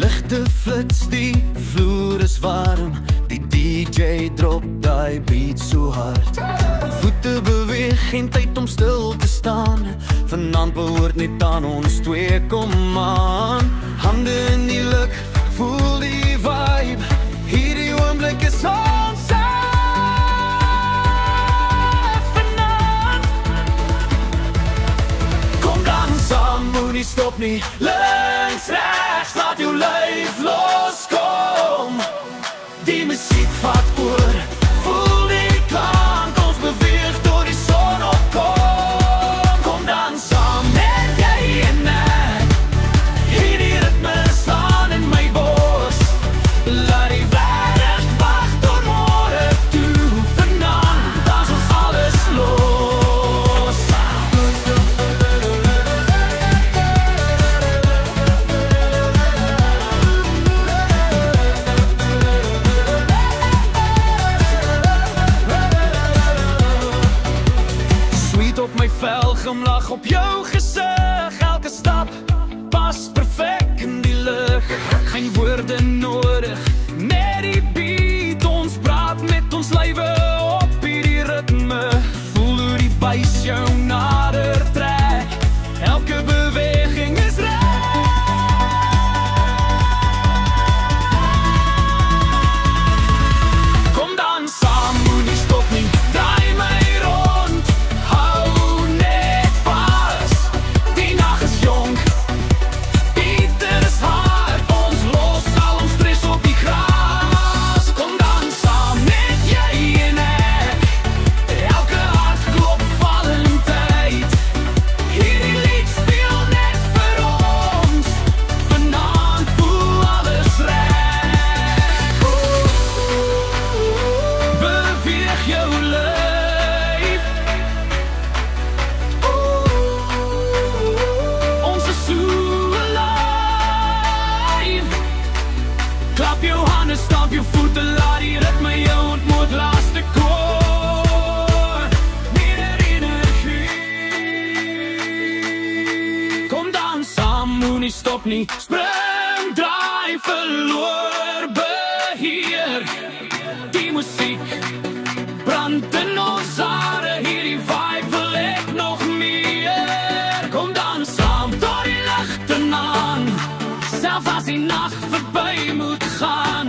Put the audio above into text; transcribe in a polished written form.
Ligte flits, die vloer is warm. Die DJ drop die beat so hard. Voete beweeg, geen tyd om stil te staan. Vanaand behoort net aan ons twee, kom aan. Hande in die luk, voel die vibe. Hierdie oomblik is ons vanaand. Kom dan saam, moenie stop nie. Links, rechts, laat jou lyf loskom. Die muziek vat oor, voel die klank. Ons beweeg door die son opkom. Kom dan saam met jy en ek. Hierdie ritme staan in my bors. Laat die wêreld wag tot môre toe. Vanaand dans ons alles los. Sweet op my vel, glimlag op jou gesig. Elke stap pas perfek in die lug. Geen woorde nodig, net die beat. Ons praat met ons lywe op hierdie ritme. Voel hoe die buis jou nader trek. Elke beweging is reg. Kom dan saam, moenie stop nie. Draai my rond, hou net vas. Die nag is jonk, Pieter is hard. Ons los al ons stres op die gras. Kom dan saam met jy en ek. Elke hart klop valentyd. Hierdie lied speel net vir ons. Vanaand voel alles reg. Beweeg jou lyf. Ons is so alive. Klap jou hande, stamp jou voete, laat die ritme jou ontmoet. Laaste koor, meer energie. Kom dan saam, moenie stop nie. Spring, draai, verloor, beheer. Die muziek brand in ons hare. Hierdie vibe wil ek nog meer. Kom dan saam, tot die ligte aan. Self as die nacht verby moet gaan.